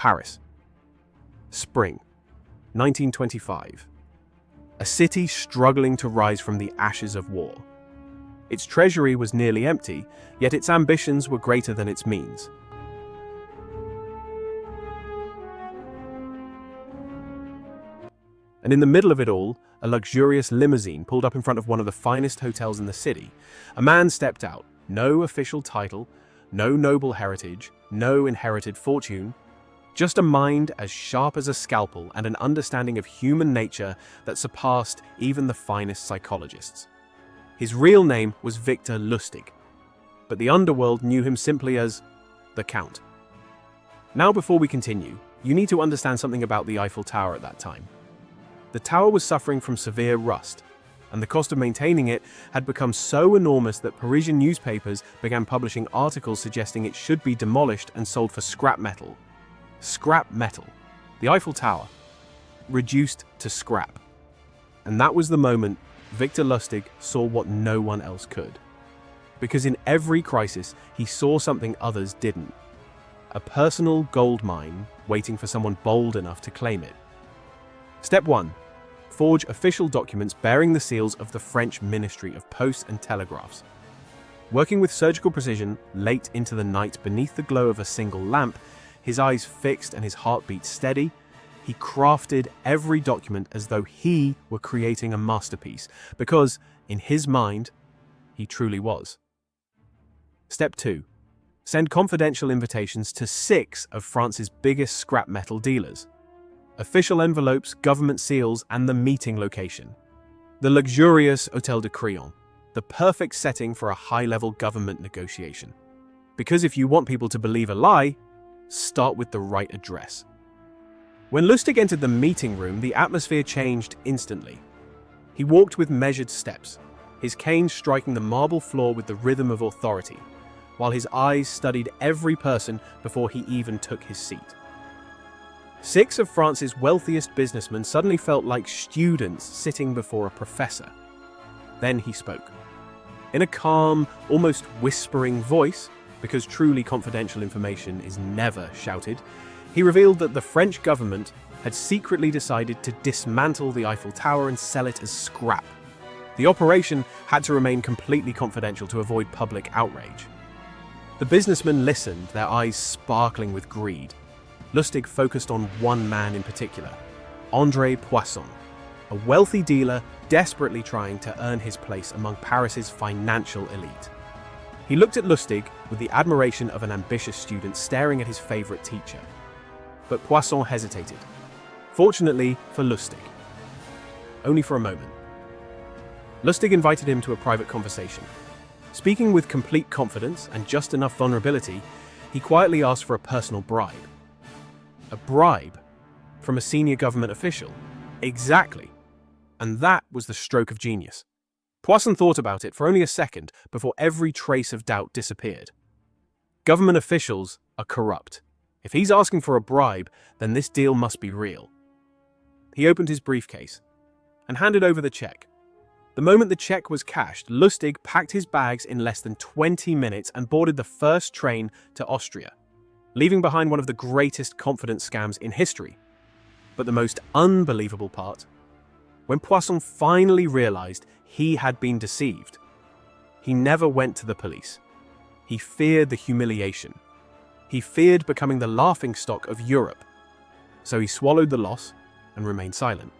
Paris. Spring, 1925. A city struggling to rise from the ashes of war. Its treasury was nearly empty, yet its ambitions were greater than its means. And in the middle of it all, a luxurious limousine pulled up in front of one of the finest hotels in the city. A man stepped out, no official title, no noble heritage, no inherited fortune, just a mind as sharp as a scalpel and an understanding of human nature that surpassed even the finest psychologists. His real name was Victor Lustig, but the underworld knew him simply as the Count. Now, before we continue, you need to understand something about the Eiffel Tower at that time. The tower was suffering from severe rust, and the cost of maintaining it had become so enormous that Parisian newspapers began publishing articles suggesting it should be demolished and sold for scrap metal. Scrap metal. The Eiffel Tower. Reduced to scrap. And that was the moment Victor Lustig saw what no one else could. Because in every crisis, he saw something others didn't. A personal gold mine waiting for someone bold enough to claim it. Step 1. Forge official documents bearing the seals of the French Ministry of Posts and Telegraphs. Working with surgical precision late into the night beneath the glow of a single lamp, his eyes fixed and his heartbeat steady, he crafted every document as though he were creating a masterpiece, because, in his mind, he truly was. Step 2. Send confidential invitations to 6 of France's biggest scrap metal dealers. Official envelopes, government seals, and the meeting location. The luxurious Hôtel de Crillon, the perfect setting for a high-level government negotiation. Because if you want people to believe a lie, start with the right address. When Lustig entered the meeting room, the atmosphere changed instantly. He walked with measured steps, his cane striking the marble floor with the rhythm of authority, while his eyes studied every person before he even took his seat. 6 of France's wealthiest businessmen suddenly felt like students sitting before a professor. Then he spoke. In a calm, almost whispering voice, because truly confidential information is never shouted, he revealed that the French government had secretly decided to dismantle the Eiffel Tower and sell it as scrap. The operation had to remain completely confidential to avoid public outrage. The businessmen listened, their eyes sparkling with greed. Lustig focused on one man in particular, André Poisson, a wealthy dealer desperately trying to earn his place among Paris's financial elite. He looked at Lustig with the admiration of an ambitious student staring at his favorite teacher. But Poisson hesitated. Fortunately for Lustig. Only for a moment. Lustig invited him to a private conversation. Speaking with complete confidence and just enough vulnerability, he quietly asked for a personal bribe. A bribe? From a senior government official? Exactly. And that was the stroke of genius. Poisson thought about it for only a second before every trace of doubt disappeared. Government officials are corrupt. If he's asking for a bribe, then this deal must be real. He opened his briefcase and handed over the check. The moment the check was cashed, Lustig packed his bags in less than 20 minutes and boarded the first train to Austria, leaving behind one of the greatest confidence scams in history. But the most unbelievable part, when Poisson finally realized he had been deceived, he never went to the police. He feared the humiliation. He feared becoming the laughingstock of Europe. So he swallowed the loss and remained silent.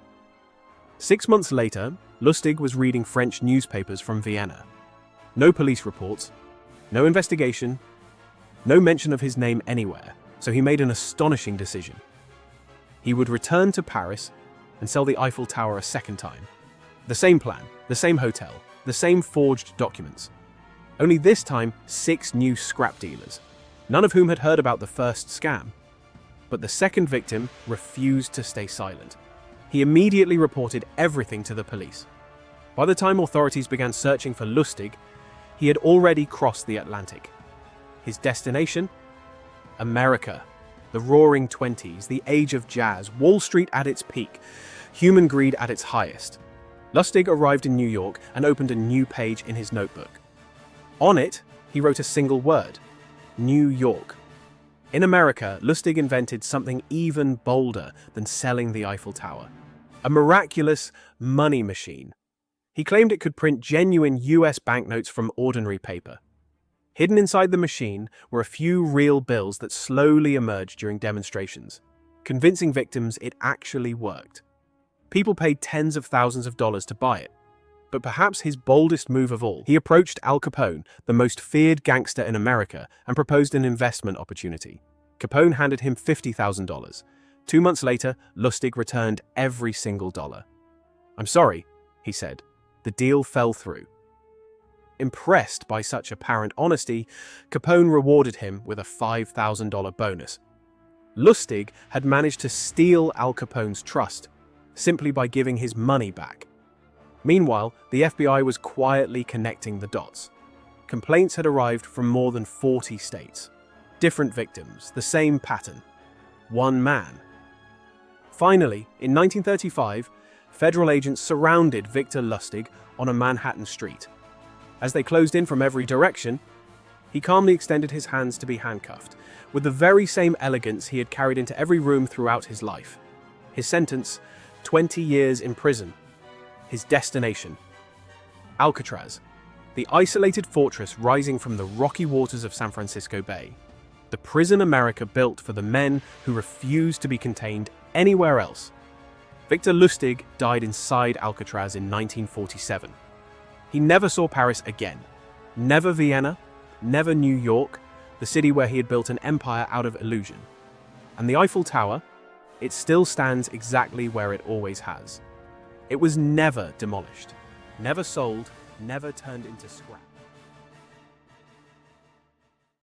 6 months later, Lustig was reading French newspapers from Vienna. No police reports, no investigation, no mention of his name anywhere, so he made an astonishing decision. He would return to Paris and sell the Eiffel Tower a second time. The same plan, the same hotel, the same forged documents. Only this time, 6 new scrap dealers, none of whom had heard about the first scam. But the second victim refused to stay silent. He immediately reported everything to the police. By the time authorities began searching for Lustig, he had already crossed the Atlantic. His destination? America. The roaring 20s, the age of jazz, Wall Street at its peak, human greed at its highest. Lustig arrived in New York and opened a new page in his notebook. On it, he wrote a single word: New York. In America, Lustig invented something even bolder than selling the Eiffel Tower: a miraculous money machine. He claimed it could print genuine US banknotes from ordinary paper. Hidden inside the machine were a few real bills that slowly emerged during demonstrations, convincing victims it actually worked. People paid tens of thousands of dollars to buy it. But perhaps his boldest move of all, he approached Al Capone, the most feared gangster in America, and proposed an investment opportunity. Capone handed him $50,000. 2 months later, Lustig returned every single dollar. "I'm sorry," he said. The deal fell through. Impressed by such apparent honesty, Capone rewarded him with a $5,000 bonus. Lustig had managed to steal Al Capone's trust simply by giving his money back. Meanwhile, the FBI was quietly connecting the dots. Complaints had arrived from more than 40 states. Different victims, the same pattern. One man. Finally, in 1935, federal agents surrounded Victor Lustig on a Manhattan street. As they closed in from every direction, he calmly extended his hands to be handcuffed, with the very same elegance he had carried into every room throughout his life. His sentence, 20 years in prison. His destination, Alcatraz, the isolated fortress rising from the rocky waters of San Francisco Bay. The prison America built for the men who refused to be contained anywhere else. Victor Lustig died inside Alcatraz in 1947. He never saw Paris again. Never Vienna, never New York, the city where he had built an empire out of illusion. And the Eiffel Tower, it still stands exactly where it always has. It was never demolished, never sold, never turned into scrap.